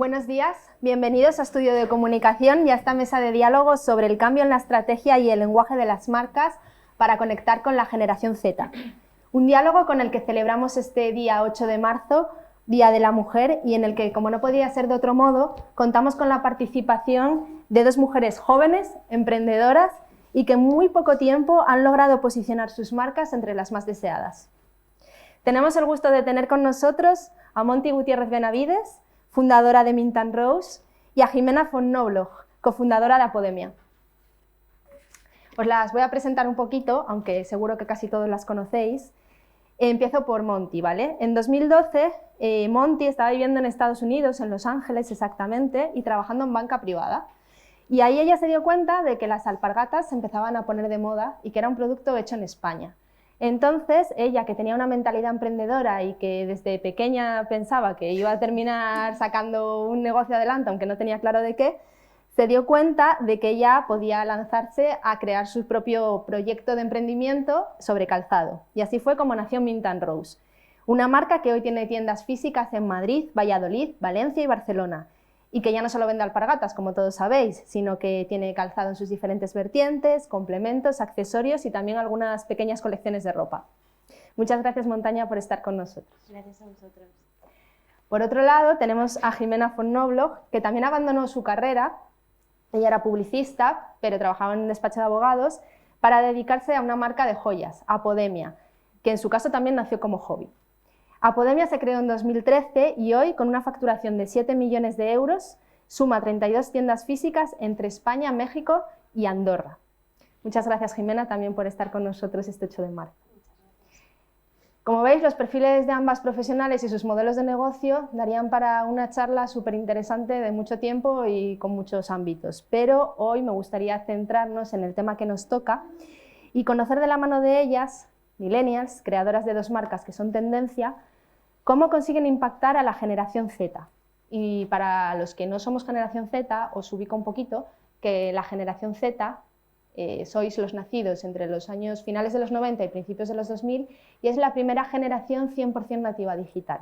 Buenos días, bienvenidos a Estudio de Comunicación y a esta mesa de diálogo sobre el cambio en la estrategia y el lenguaje de las marcas para conectar con la generación Z. Un diálogo con el que celebramos este día 8 de marzo, Día de la Mujer, y en el que, como no podía ser de otro modo, contamos con la participación de dos mujeres jóvenes, emprendedoras y que en muy poco tiempo han logrado posicionar sus marcas entre las más deseadas. Tenemos el gusto de tener con nosotros a Monty Gutiérrez Benavides, fundadora de Mint & Rose, y a Jimena von Knobloch, cofundadora de Apodemia. Os las voy a presentar un poquito, aunque seguro que casi todos las conocéis. Empiezo por Monty, ¿vale? En 2012, Monty estaba viviendo en Estados Unidos, en Los Ángeles exactamente, y trabajando en banca privada. Y ahí ella se dio cuenta de que las alpargatas se empezaban a poner de moda y que era un producto hecho en España. Entonces, ella, que tenía una mentalidad emprendedora y que desde pequeña pensaba que iba a terminar sacando un negocio adelante, aunque no tenía claro de qué, se dio cuenta de que ella podía lanzarse a crear su propio proyecto de emprendimiento sobre calzado. Y así fue como nació Mint & Rose, una marca que hoy tiene tiendas físicas en Madrid, Valladolid, Valencia y Barcelona, y que ya no solo vende alpargatas, como todos sabéis, sino que tiene calzado en sus diferentes vertientes, complementos, accesorios y también algunas pequeñas colecciones de ropa. Muchas gracias, Montaña, por estar con nosotros. Gracias a vosotros. Por otro lado, tenemos a Jimena von Knobloch, que también abandonó su carrera. Ella era publicista, pero trabajaba en un despacho de abogados, para dedicarse a una marca de joyas, Apodemia, que en su caso también nació como hobby. Apodemia se creó en 2013 y hoy, con una facturación de 7 millones de euros, suma 32 tiendas físicas entre España, México y Andorra. Muchas gracias, Jimena, también por estar con nosotros este 8 de marzo. Como veis, los perfiles de ambas profesionales y sus modelos de negocio darían para una charla súper interesante de mucho tiempo y con muchos ámbitos, pero hoy me gustaría centrarnos en el tema que nos toca y conocer de la mano de ellas, millennials, creadoras de dos marcas que son tendencia, cómo consiguen impactar a la generación Z. Y para los que no somos generación Z, os ubico un poquito, que la generación Z sois los nacidos entre los años finales de los 90 y principios de los 2000 y es la primera generación 100% nativa digital.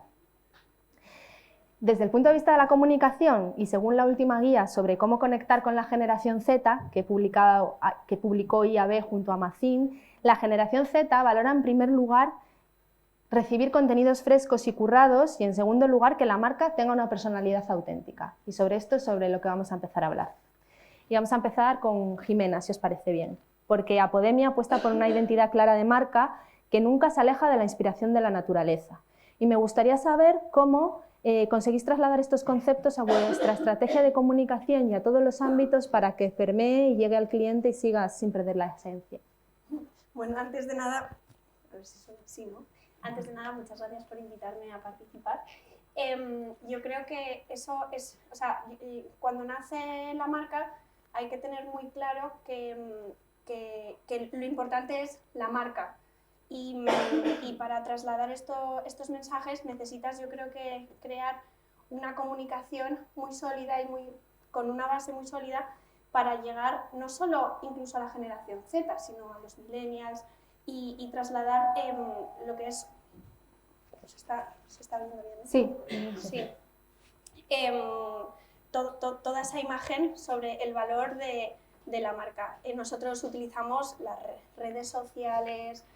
Desde el punto de vista de la comunicación y según la última guía sobre cómo conectar con la generación Z que publicó IAB junto a Amazon, la generación Z valora en primer lugar recibir contenidos frescos y currados y en segundo lugar que la marca tenga una personalidad auténtica. Y sobre esto es sobre lo que vamos a empezar a hablar. Y vamos a empezar con Jimena, si os parece bien, porque Apodemia apuesta por una identidad clara de marca que nunca se aleja de la inspiración de la naturaleza. Y me gustaría saber cómo conseguís trasladar estos conceptos a vuestra estrategia de comunicación y a todos los ámbitos para que permee y llegue al cliente y siga sin perder la esencia. Bueno, antes de nada, a ver si suena así, ¿no? Antes de nada, muchas gracias por invitarme a participar. Yo creo que eso es, o sea, cuando nace la marca hay que tener muy claro que lo importante es la marca y para trasladar estos mensajes necesitas, yo creo que crear una comunicación muy sólida y con una base muy sólida para llegar no solo incluso a la generación Z, sino a los millennials, y trasladar lo que es... ¿Se está viendo bien? Sí. Sí. Toda esa imagen sobre el valor de la marca. Nosotros utilizamos las redes sociales,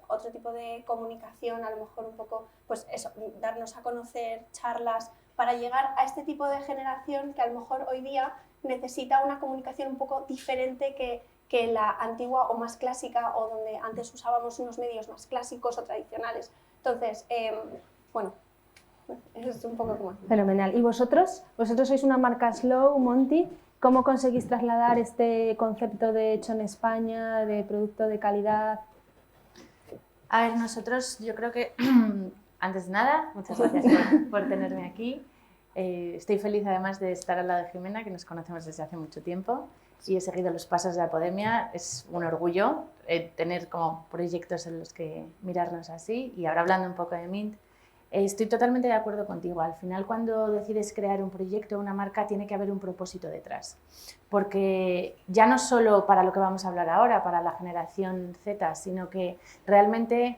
otro tipo de comunicación, a lo mejor un poco, pues eso, darnos a conocer, charlas, para llegar a este tipo de generación que a lo mejor hoy día necesita una comunicación un poco diferente que la antigua o más clásica, o donde antes usábamos unos medios más clásicos o tradicionales. Entonces, bueno, es un poco como... Fenomenal. ¿Y vosotros? ¿Vosotros sois una marca slow, Monty? ¿Cómo conseguís trasladar este concepto de hecho en España, de producto de calidad? A ver, nosotros, yo creo que, antes de nada, muchas gracias por tenerme aquí. Estoy feliz además de estar al lado de Jimena, que nos conocemos desde hace mucho tiempo y he seguido los pasos de Apodemia. Es un orgullo tener como proyectos en los que mirarnos así. Y ahora hablando un poco de Mint, estoy totalmente de acuerdo contigo. Al final, cuando decides crear un proyecto o una marca, tiene que haber un propósito detrás. Porque ya no solo para lo que vamos a hablar ahora, para la generación Z, sino que realmente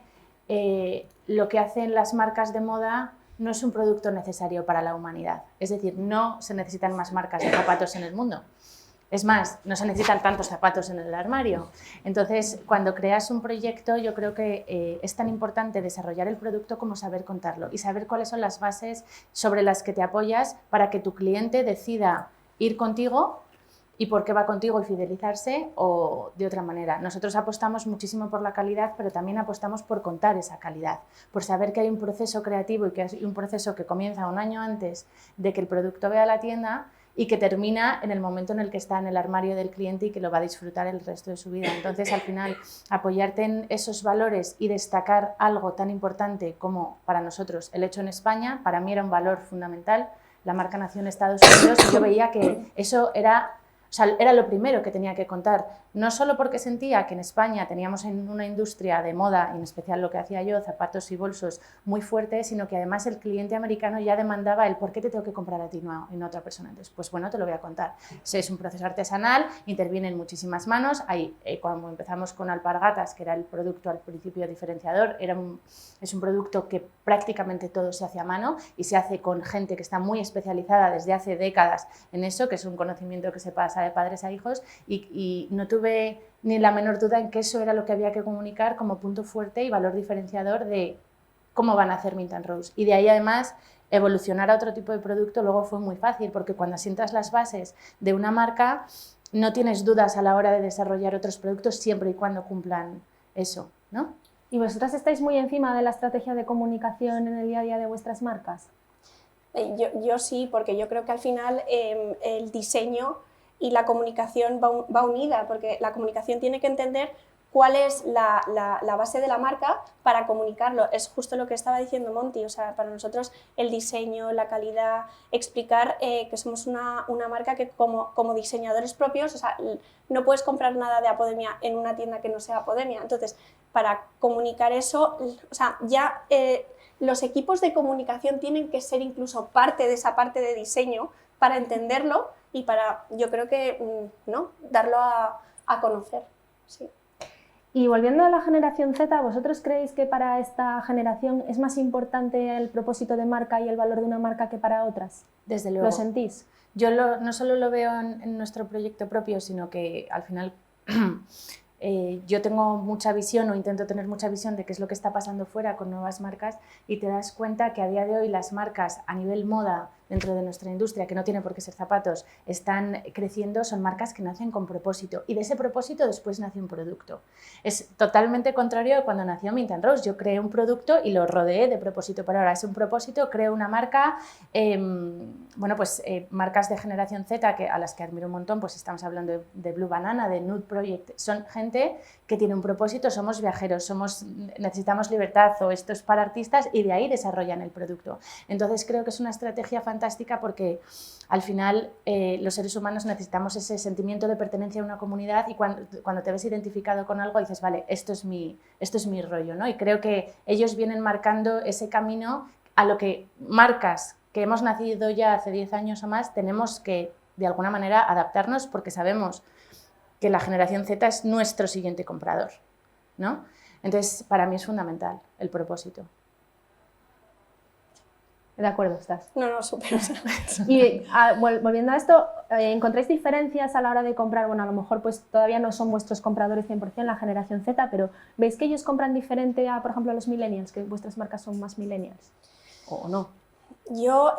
lo que hacen las marcas de moda no es un producto necesario para la humanidad. Es decir, no se necesitan más marcas de zapatos en el mundo. Es más, no se necesitan tantos zapatos en el armario. Entonces, cuando creas un proyecto, yo creo que es tan importante desarrollar el producto como saber contarlo y saber cuáles son las bases sobre las que te apoyas para que tu cliente decida ir contigo y por qué va contigo y fidelizarse o de otra manera. Nosotros apostamos muchísimo por la calidad, pero también apostamos por contar esa calidad, por saber que hay un proceso creativo y que hay un proceso que comienza un año antes de que el producto vea la tienda y que termina en el momento en el que está en el armario del cliente y que lo va a disfrutar el resto de su vida. Entonces, al final, apoyarte en esos valores y destacar algo tan importante como para nosotros el hecho en España, para mí era un valor fundamental. La marca nació en Estados Unidos y yo veía que eso era lo primero que tenía que contar, no solo porque sentía que en España teníamos en una industria de moda, y en especial lo que hacía yo, zapatos y bolsos, muy fuerte, sino que además el cliente americano ya demandaba el por qué te tengo que comprar a ti y no a otra persona. Entonces, pues bueno, te lo voy a contar. Es un proceso artesanal, intervienen muchísimas manos. Cuando empezamos con alpargatas, que era el producto al principio diferenciador, es un producto que prácticamente todo se hace a mano y se hace con gente que está muy especializada desde hace décadas en eso, que es un conocimiento que se pasa de padres a hijos, y no tuve ni la menor duda en que eso era lo que había que comunicar como punto fuerte y valor diferenciador de cómo van a hacer Mint & Rose. Y de ahí además evolucionar a otro tipo de producto luego fue muy fácil, porque cuando asientas las bases de una marca no tienes dudas a la hora de desarrollar otros productos siempre y cuando cumplan eso, ¿no? ¿Y vosotras estáis muy encima de la estrategia de comunicación en el día a día de vuestras marcas? Yo sí, porque yo creo que al final el diseño y la comunicación va unida, porque la comunicación tiene que entender cuál es la base de la marca para comunicarlo. Es justo lo que estaba diciendo Monty, o sea, para nosotros el diseño, la calidad, explicar que somos una marca que como diseñadores propios, o sea, no puedes comprar nada de Apodemia en una tienda que no sea Apodemia. Entonces, para comunicar eso, o sea, ya los equipos de comunicación tienen que ser incluso parte de esa parte de diseño para entenderlo y para, yo creo que, ¿no?, darlo a conocer. Sí. Y volviendo a la generación Z, ¿vosotros creéis que para esta generación es más importante el propósito de marca y el valor de una marca que para otras? Desde luego. ¿Lo sentís? Yo no solo lo veo en nuestro proyecto propio, sino que al final yo tengo mucha visión o intento tener mucha visión de qué es lo que está pasando fuera con nuevas marcas y te das cuenta que a día de hoy las marcas a nivel moda dentro de nuestra industria, que no tiene por qué ser zapatos, están creciendo, son marcas que nacen con propósito y de ese propósito después nace un producto. Es totalmente contrario a cuando nació Mint & Rose. Yo creé un producto y lo rodeé de propósito, pero ahora es un propósito, creo una marca, marcas de generación Z a las que admiro un montón, pues estamos hablando de Blue Banana, de Nude Project, son gente que tiene un propósito, somos viajeros, necesitamos libertad o esto es para artistas y de ahí desarrollan el producto. Entonces creo que es una estrategia fantástica porque al final los seres humanos necesitamos ese sentimiento de pertenencia a una comunidad y cuando te ves identificado con algo dices, vale, esto es mi rollo, ¿no? Y creo que ellos vienen marcando ese camino a lo que marcas que hemos nacido ya hace 10 años o más tenemos que de alguna manera adaptarnos porque sabemos que la generación Z es nuestro siguiente comprador, ¿no? Entonces, para mí es fundamental el propósito. ¿De acuerdo estás? No, súper. Y volviendo a esto, ¿encontráis diferencias a la hora de comprar? Bueno, a lo mejor pues todavía no son vuestros compradores 100% la generación Z, pero ¿veis que ellos compran diferente a, por ejemplo, a los millennials, que vuestras marcas son más millennials? ¿O no? Yo,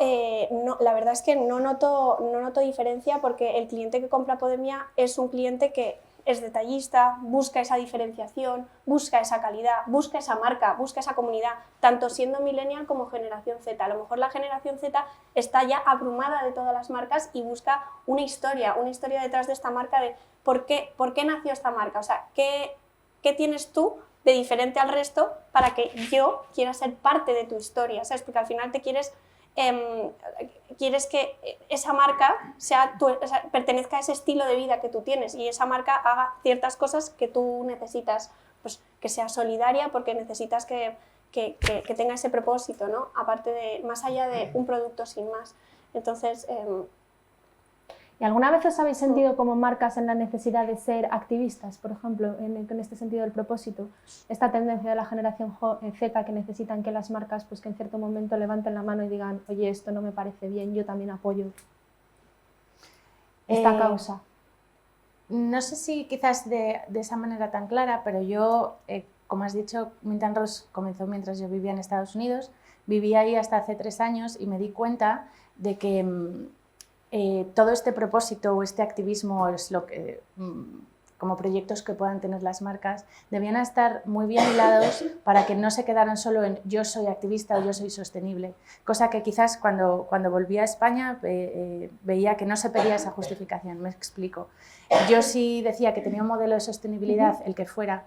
no, la verdad es que no noto diferencia porque el cliente que compra Apodemia es un cliente que es detallista, busca esa diferenciación, busca esa calidad, busca esa marca, busca esa comunidad, tanto siendo millennial como generación Z. A lo mejor la generación Z está ya abrumada de todas las marcas y busca una historia detrás de esta marca de por qué nació esta marca, o sea, qué tienes tú de diferente al resto para que yo quiera ser parte de tu historia, ¿sabes? Porque al final quieres que esa marca pertenezca a ese estilo de vida que tú tienes y esa marca haga ciertas cosas que tú necesitas, pues que sea solidaria porque necesitas que tenga ese propósito, ¿no? Aparte de, más allá de un producto sin más. Entonces, ¿Y alguna vez os habéis sentido como marcas en la necesidad de ser activistas, por ejemplo, en este sentido del propósito? Esta tendencia de la generación Z que necesitan que las marcas pues, que en cierto momento levanten la mano y digan, oye, esto no me parece bien, yo también apoyo esta causa. No sé si quizás de esa manera tan clara, pero yo, como has dicho, Mint & Rose comenzó mientras yo vivía en Estados Unidos, viví ahí hasta hace 3 años y me di cuenta de que todo este propósito o este activismo es lo que, como proyectos que puedan tener las marcas, debían estar muy bien hilados para que no se quedaran solo en yo soy activista o yo soy sostenible, cosa que quizás cuando volví a España veía que no se pedía esa justificación, me explico. Yo sí decía que tenía un modelo de sostenibilidad, el que fuera,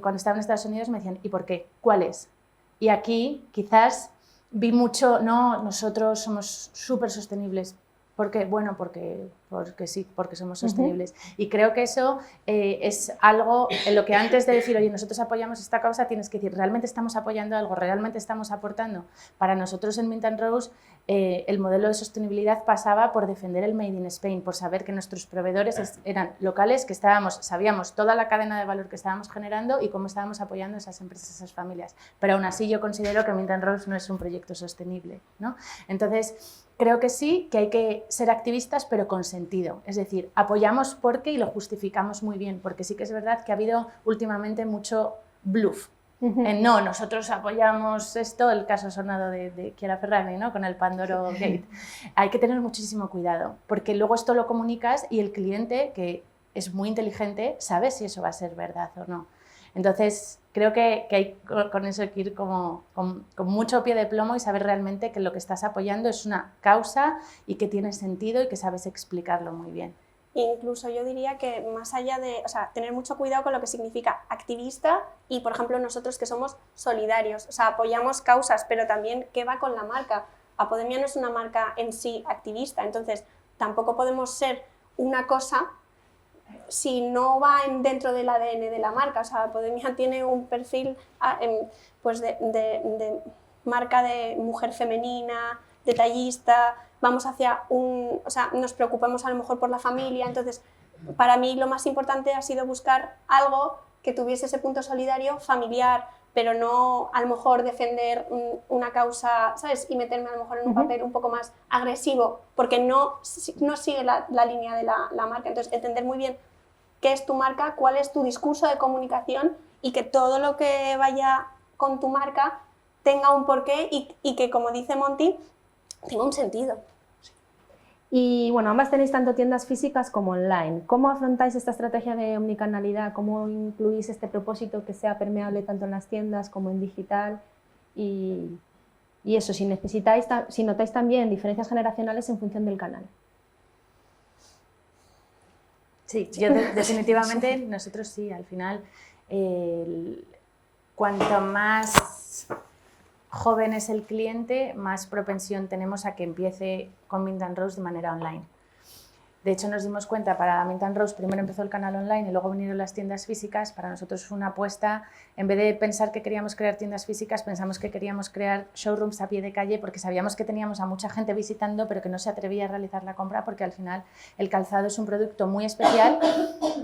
cuando estaba en Estados Unidos me decían, ¿y por qué? ¿Cuál es? Y aquí quizás vi mucho, no, nosotros somos súper sostenibles. ¿Por qué? Bueno, porque sí, porque somos sostenibles. Y creo que eso es algo en lo que antes de decir, oye, nosotros apoyamos esta causa, tienes que decir, ¿realmente estamos apoyando algo? ¿Realmente estamos aportando? Para nosotros en Mint & Rose el modelo de sostenibilidad pasaba por defender el Made in Spain, por saber que nuestros proveedores eran locales, que sabíamos toda la cadena de valor que estábamos generando y cómo estábamos apoyando a esas empresas, a esas familias. Pero aún así yo considero que Mint & Rose no es un proyecto sostenible, ¿no? Entonces, creo que sí, que hay que ser activistas, pero con sentido. Es decir, apoyamos porque y lo justificamos muy bien, porque sí que es verdad que ha habido últimamente mucho bluff. No, nosotros apoyamos esto, el caso sonado de Chiara Ferragni, ¿no? Con el Pandoro Gate. Hay que tener muchísimo cuidado, porque luego esto lo comunicas y el cliente, que es muy inteligente, sabe si eso va a ser verdad o no. Entonces, creo que hay con eso que ir con mucho pie de plomo y saber realmente que lo que estás apoyando es una causa y que tiene sentido y que sabes explicarlo muy bien. Incluso yo diría que más allá de, o sea, tener mucho cuidado con lo que significa activista y, por ejemplo, nosotros que somos solidarios, o sea, apoyamos causas, pero también qué va con la marca. Apodemia no es una marca en sí activista, entonces tampoco podemos ser una cosa si no va dentro del ADN de la marca. O sea, Apodemia tiene un perfil pues de marca de mujer femenina, detallista, vamos hacia o sea, nos preocupamos a lo mejor por la familia, entonces para mí lo más importante ha sido buscar algo que tuviese ese punto solidario, familiar, pero no a lo mejor defender una causa, ¿sabes? Y meterme a lo mejor en un papel un poco más agresivo, porque no sigue la línea de la marca. Entonces, entender muy bien qué es tu marca, cuál es tu discurso de comunicación y que todo lo que vaya con tu marca tenga un porqué y que, como dice Monty, tenga un sentido. Y bueno, ambas tenéis tanto tiendas físicas como online. ¿Cómo afrontáis esta estrategia de omnicanalidad? ¿Cómo incluís este propósito que sea permeable tanto en las tiendas como en digital? Y eso, si notáis también diferencias generacionales en función del canal. Sí, yo definitivamente nosotros sí, al final, cuanto más joven es el cliente, más propensión tenemos a que empiece con Mint & Rose de manera online. De hecho, nos dimos cuenta, para Mint & Rose primero empezó el canal online y luego vinieron las tiendas físicas. Para nosotros fue una apuesta, en vez de pensar que queríamos crear tiendas físicas, pensamos que queríamos crear showrooms a pie de calle porque sabíamos que teníamos a mucha gente visitando, pero que no se atrevía a realizar la compra porque al final el calzado es un producto muy especial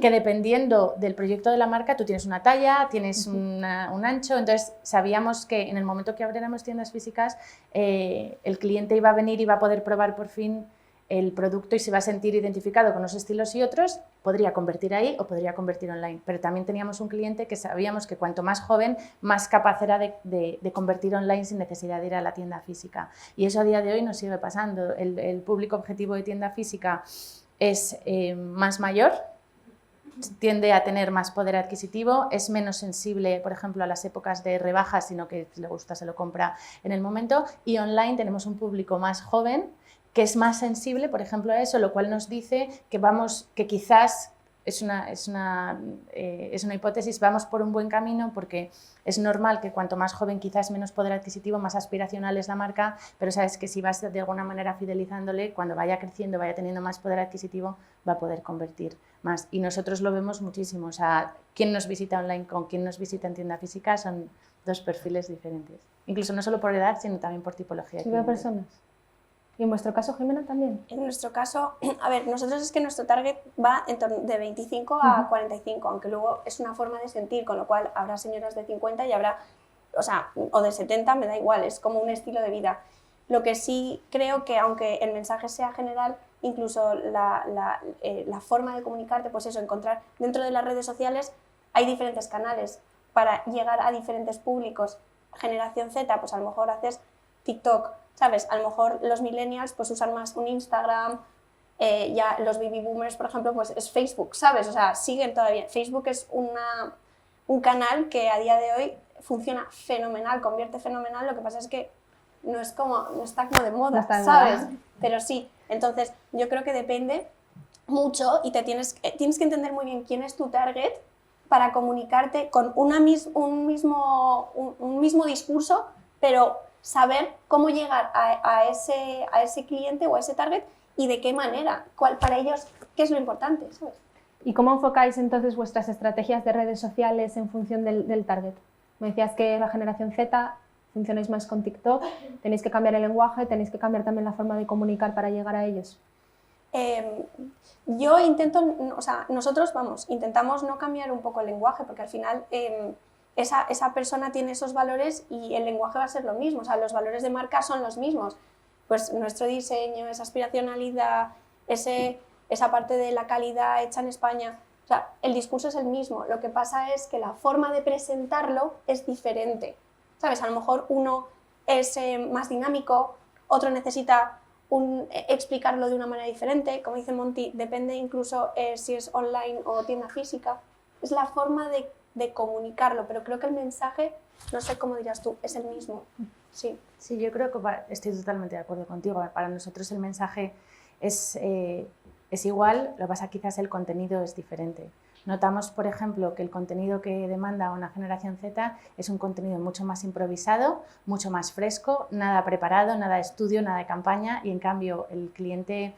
que dependiendo del proyecto de la marca, tú tienes una talla, tienes un ancho, entonces sabíamos que en el momento que abriéramos tiendas físicas, el cliente iba a venir y iba a poder probar por fin el producto y se va a sentir identificado con unos estilos y otros, podría convertir ahí o podría convertir online. Pero también teníamos un cliente que sabíamos que cuanto más joven, más capaz era de convertir online sin necesidad de ir a la tienda física. Y eso a día de hoy nos sigue pasando. El público objetivo de tienda física es más mayor, tiende a tener más poder adquisitivo, es menos sensible, por ejemplo, a las épocas de rebajas, sino que si le gusta se lo compra en el momento. Y online tenemos un público más joven que es más sensible, por ejemplo, a eso, lo cual nos dice que quizás es una hipótesis, vamos por un buen camino porque es normal que cuanto más joven quizás menos poder adquisitivo, más aspiracional es la marca, pero sabes que si vas de alguna manera fidelizándole, cuando vaya creciendo, vaya teniendo más poder adquisitivo, va a poder convertir más. Y nosotros lo vemos muchísimo, o sea, quien nos visita online con quien nos visita en tienda física son dos perfiles diferentes. Incluso no solo por edad, sino también por tipología de cliente. personas. ¿Y en vuestro caso, Jimena, también? En nuestro caso, a ver, nosotros es que nuestro target va en torno de 25 a 45, aunque luego es una forma de sentir, con lo cual habrá señoras de 50 y habrá, o de 70, me da igual, es como un estilo de vida. Lo que sí creo que, aunque el mensaje sea general, incluso la forma de comunicarte, pues eso, encontrar dentro de las redes sociales hay diferentes canales para llegar a diferentes públicos. Generación Z, pues a lo mejor haces TikTok, ¿sabes? A lo mejor los millennials pues usan más un Instagram, ya los baby boomers, por ejemplo, pues es Facebook, ¿sabes? O sea, siguen todavía. Facebook es un canal que a día de hoy funciona fenomenal, convierte fenomenal, lo que pasa es que no está como de moda, está de ¿sabes? moda. Pero sí, entonces yo creo que depende mucho y tienes que entender muy bien quién es tu target para comunicarte con un mismo discurso, pero saber cómo llegar a ese cliente o a ese target y de qué manera, para ellos, qué es lo importante, ¿sabes? ¿Y cómo enfocáis entonces vuestras estrategias de redes sociales en función del target? Me decías que la generación Z funcionáis más con TikTok, tenéis que cambiar el lenguaje, tenéis que cambiar también la forma de comunicar para llegar a ellos. Yo nosotros intentamos no cambiar un poco el lenguaje, porque al final esa persona tiene esos valores y el lenguaje va a ser lo mismo, o sea, los valores de marca son los mismos. Pues nuestro diseño, esa aspiracionalidad, esa parte de la calidad hecha en España, o sea, el discurso es el mismo, lo que pasa es que la forma de presentarlo es diferente, ¿sabes? A lo mejor uno es más dinámico, otro necesita explicarlo de una manera diferente, como dice Monty, depende incluso si es online o tienda física, es la forma de comunicarlo, pero creo que el mensaje, no sé cómo dirás tú, es el mismo. Sí, sí, yo creo que estoy totalmente de acuerdo contigo. Para nosotros el mensaje es igual, lo que pasa quizás el contenido es diferente. Notamos, por ejemplo, que el contenido que demanda una generación Z es un contenido mucho más improvisado, mucho más fresco, nada preparado, nada de estudio, nada de campaña, y en cambio el cliente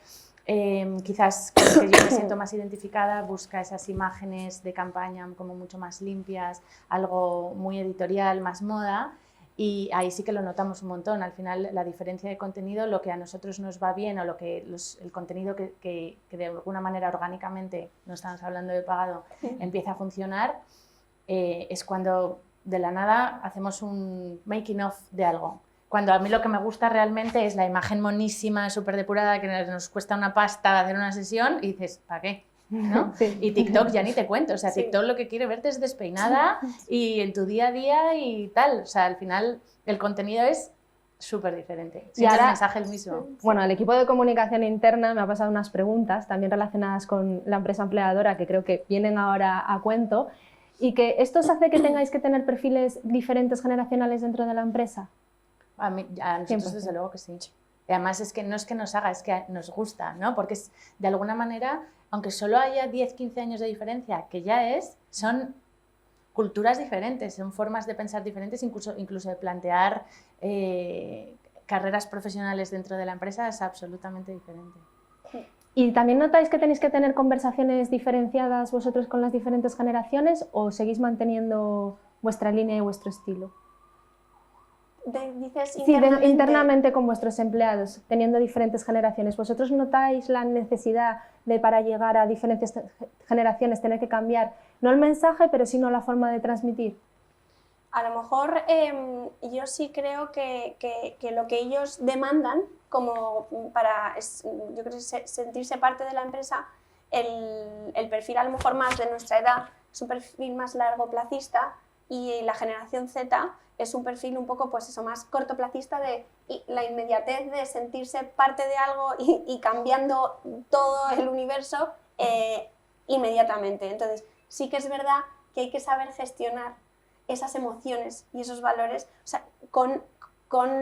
quizás con el que yo me siento más identificada busca esas imágenes de campaña como mucho más limpias, algo muy editorial, más moda. Y ahí sí que lo notamos un montón. Al final, la diferencia de contenido, lo que a nosotros nos va bien o lo que el contenido que de alguna manera orgánicamente, no estamos hablando de pagado, empieza a funcionar, es cuando de la nada hacemos un making of de algo. Cuando a mí lo que me gusta realmente es la imagen monísima, súper depurada, que nos cuesta una pasta hacer una sesión y dices, ¿para qué? ¿No? Sí. Y TikTok ya ni te cuento, o sea, Sí. TikTok lo que quiere verte es despeinada y en tu día a día y tal, o sea, al final el contenido es súper diferente, Y ahora, el mensaje el mismo. Bueno, el equipo de comunicación interna me ha pasado unas preguntas también relacionadas con la empresa empleadora que creo que vienen ahora a cuento y que esto os hace que tengáis que tener perfiles diferentes generacionales dentro de la empresa. A nosotros 100%. desde luego que sí. Y además es que no es que nos haga, es que nos gusta, ¿no? Porque de alguna manera, aunque solo haya 10, 15 años de diferencia, que ya son culturas diferentes, son formas de pensar diferentes, incluso de plantear carreras profesionales dentro de la empresa es absolutamente diferente. ¿Y también notáis que tenéis que tener conversaciones diferenciadas vosotros con las diferentes generaciones o seguís manteniendo vuestra línea y vuestro estilo? Dices Sí, internamente. internamente con vuestros empleados, teniendo diferentes generaciones. ¿Vosotros notáis la necesidad de, para llegar a diferentes generaciones, tener que cambiar, no el mensaje, pero sino la forma de transmitir? A lo mejor yo sí creo que lo que ellos demandan como para yo creo, sentirse parte de la empresa, el perfil a lo mejor más de nuestra edad es un perfil más largoplacista y la generación Z es un perfil un poco pues eso, más cortoplacista de la inmediatez de sentirse parte de algo y cambiando todo el universo inmediatamente. Entonces sí que es verdad que hay que saber gestionar esas emociones y esos valores, o sea, con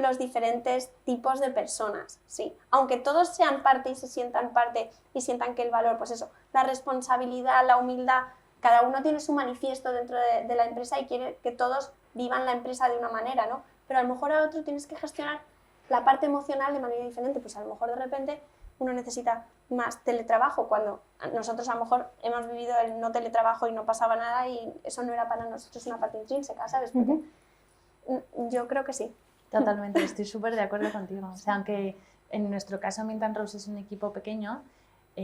los diferentes tipos de personas, sí. Aunque todos sean parte y se sientan parte y sientan que el valor, pues eso, la responsabilidad, la humildad, cada uno tiene su manifiesto dentro de la empresa y quiere que todos vivan la empresa de una manera, ¿no? Pero a lo mejor a otro tienes que gestionar la parte emocional de manera diferente, pues a lo mejor de repente uno necesita más teletrabajo, cuando nosotros a lo mejor hemos vivido el no teletrabajo y no pasaba nada y eso no era para nosotros una parte intrínseca, ¿sabes? Porque yo creo que sí. Totalmente, estoy súper de acuerdo contigo. O sea, aunque en nuestro caso Mint and Rose es un equipo pequeño,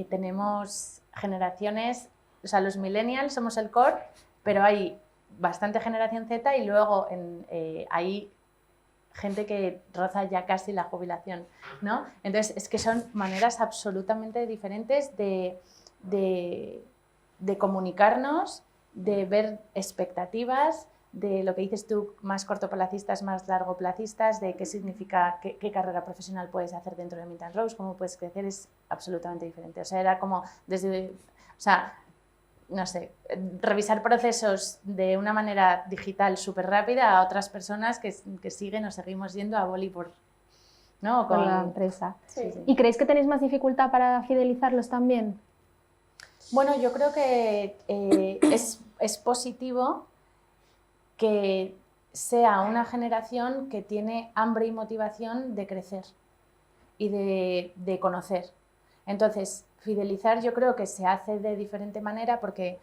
tenemos generaciones, o sea, los millennials somos el core, pero hay bastante generación Z y luego hay gente que roza ya casi la jubilación, ¿no? Entonces, es que son maneras absolutamente diferentes de comunicarnos, de ver expectativas, de lo que dices tú, más cortoplacistas, más largoplacistas, de qué significa, qué carrera profesional puedes hacer dentro de Mint and Rose, cómo puedes crecer, es absolutamente diferente. O sea, era como desde, o sea, no sé, revisar procesos de una manera digital súper rápida a otras personas que siguen o seguimos yendo a boli ¿no? Con la empresa. Sí. ¿Y creéis que tenéis más dificultad para fidelizarlos también? Bueno, yo creo que es positivo que sea una generación que tiene hambre y motivación de crecer y de conocer. Entonces, fidelizar yo creo que se hace de diferente manera porque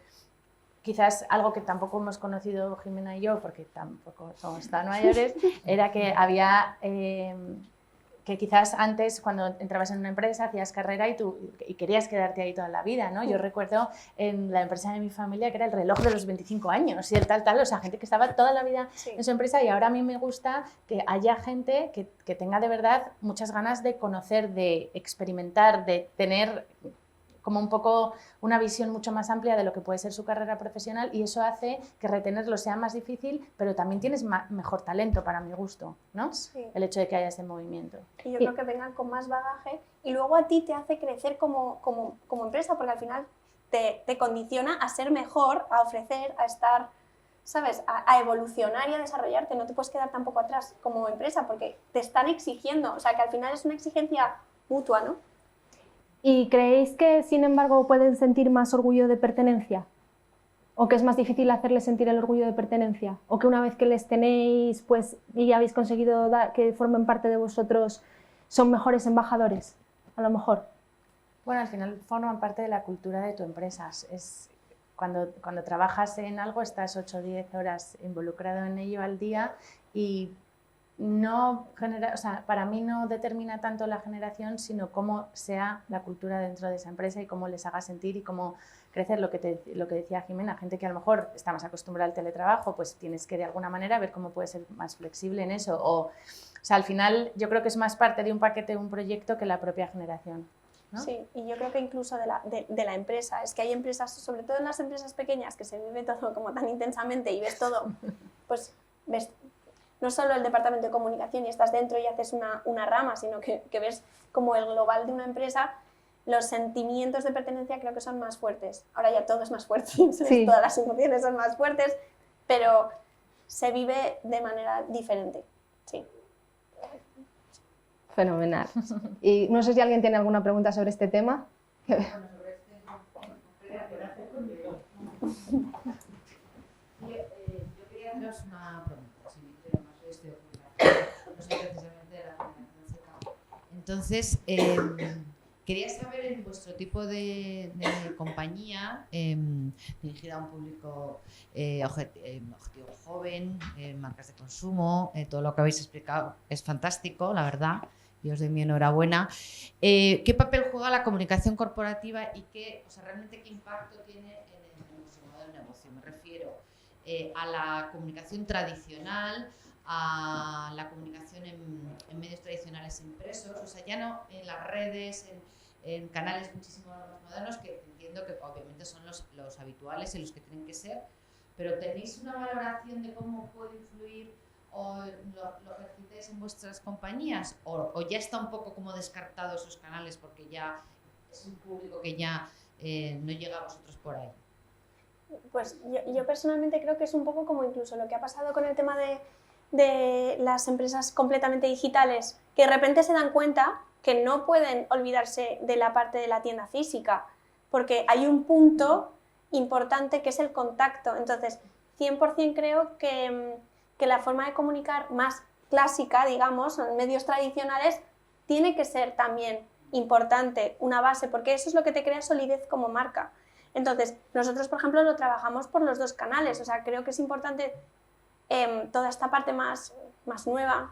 quizás algo que tampoco hemos conocido Jimena y yo, porque tampoco somos tan mayores, era que había... que quizás antes cuando entrabas en una empresa hacías carrera y querías quedarte ahí toda la vida, ¿no? Yo recuerdo en la empresa de mi familia que era el reloj de los 25 años y el tal, o sea, gente que estaba toda la vida en su empresa y ahora a mí me gusta que haya gente que tenga de verdad muchas ganas de conocer, de experimentar, de tener como un poco una visión mucho más amplia de lo que puede ser su carrera profesional y eso hace que retenerlo sea más difícil, pero también tienes mejor talento para mi gusto, ¿no? Sí. El hecho de que haya ese movimiento. Y yo creo que vengan con más bagaje y luego a ti te hace crecer como empresa, porque al final te condiciona a ser mejor, a ofrecer, a estar, ¿sabes? A evolucionar y a desarrollarte. No te puedes quedar tampoco atrás como empresa porque te están exigiendo, o sea que al final es una exigencia mutua, ¿no? ¿Y creéis que, sin embargo, pueden sentir más orgullo de pertenencia? ¿O que es más difícil hacerles sentir el orgullo de pertenencia? ¿O que una vez que les tenéis pues, y habéis conseguido que formen parte de vosotros, son mejores embajadores? A lo mejor. Bueno, al final forman parte de la cultura de tu empresa. Cuando trabajas en algo estás 8 o 10 horas involucrado en ello al día y no genera, o sea, para mí no determina tanto la generación, sino cómo sea la cultura dentro de esa empresa y cómo les haga sentir y cómo crecer. Lo que decía Jimena, gente que a lo mejor está más acostumbrada al teletrabajo, pues tienes que de alguna manera ver cómo puedes ser más flexible en eso. O sea, al final yo creo que es más parte de un paquete, de un proyecto que la propia generación, ¿no? Sí, y yo creo que incluso de la empresa. Es que hay empresas, sobre todo en las empresas pequeñas, que se vive todo como tan intensamente y ves todo, pues ves no solo el departamento de comunicación y estás dentro y haces una rama, sino que ves como el global de una empresa, los sentimientos de pertenencia creo que son más fuertes. Ahora ya todo es más fuerte, sí. Todas las emociones son más fuertes, pero se vive de manera diferente. Sí. Fenomenal. Y no sé si alguien tiene alguna pregunta sobre este tema. Yo quería haceros una pregunta, no soy precisamente de la generación Z. Entonces, quería saber en vuestro tipo de compañía, dirigida a un público objetivo joven, marcas de consumo, todo lo que habéis explicado es fantástico, la verdad, y os doy mi enhorabuena. ¿Qué papel juega la comunicación corporativa y realmente qué impacto tiene en vuestro modelo de negocio? Me refiero a la comunicación tradicional, a la comunicación en medios tradicionales impresos, o sea, ya no en las redes, en canales muchísimo más modernos, que entiendo que obviamente son los habituales y los que tienen que ser, pero ¿tenéis una valoración de cómo puede influir o lo ejercitáis en vuestras compañías o ya está un poco como descartado esos canales porque ya es un público que ya no llega a vosotros por ahí? Pues yo personalmente creo que es un poco como incluso lo que ha pasado con el tema de las empresas completamente digitales, que de repente se dan cuenta que no pueden olvidarse de la parte de la tienda física, porque hay un punto importante que es el contacto. Entonces, 100% creo que la forma de comunicar más clásica, digamos, en medios tradicionales, tiene que ser también importante, una base, porque eso es lo que te crea solidez como marca. Entonces, nosotros, por ejemplo, lo trabajamos por los dos canales, o sea, creo que es importante toda esta parte más nueva,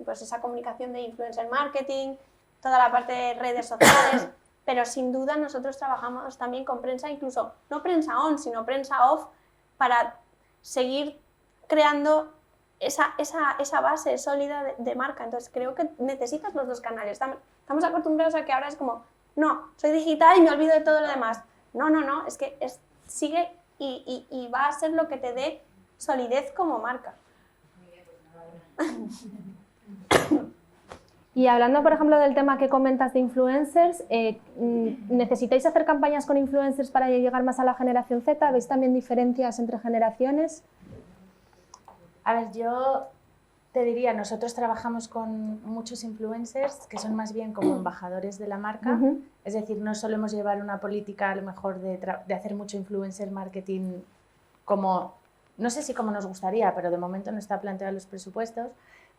pues esa comunicación de influencer marketing, toda la parte de redes sociales, pero sin duda nosotros trabajamos también con prensa, incluso no prensa on, sino prensa off, para seguir creando esa base sólida de marca. Entonces creo que necesitas los dos canales. Estamos acostumbrados a que ahora es como, no, soy digital y me olvido de todo lo demás. No, es que sigue y va a ser lo que te dé solidez como marca. Y hablando, por ejemplo, del tema que comentas de influencers, ¿necesitáis hacer campañas con influencers para llegar más a la generación Z? ¿Veis también diferencias entre generaciones? A ver, yo te diría, nosotros trabajamos con muchos influencers que son más bien como embajadores de la marca. Es decir, no solemos llevar una política a lo mejor de hacer mucho influencer marketing como, no sé si como nos gustaría, pero de momento no está planteado en los presupuestos.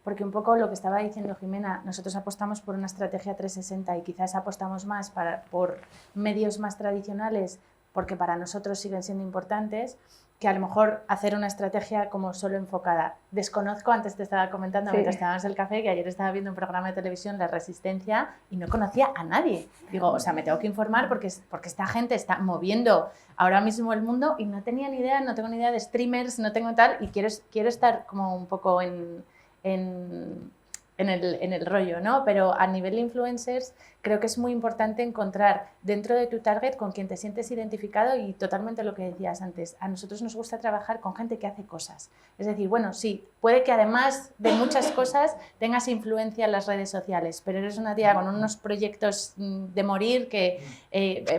Porque un poco lo que estaba diciendo Jimena, nosotros apostamos por una estrategia 360 y quizás apostamos más por medios más tradicionales, porque para nosotros siguen siendo importantes, que a lo mejor hacer una estrategia como solo enfocada. Desconozco, antes te estaba comentando mientras tomábamos el café, que ayer estaba viendo un programa de televisión, La Resistencia, y no conocía a nadie. Digo, o sea, me tengo que informar porque esta gente está moviendo ahora mismo el mundo y no tenía ni idea, no tengo ni idea de streamers, no tengo tal, y quiero estar como un poco en el rollo, ¿no? Pero a nivel de influencers creo que es muy importante encontrar dentro de tu target con quien te sientes identificado y totalmente lo que decías antes. A nosotros nos gusta trabajar con gente que hace cosas. Es decir, bueno, sí, puede que además de muchas cosas tengas influencia en las redes sociales, pero eres una tía con unos proyectos de morir que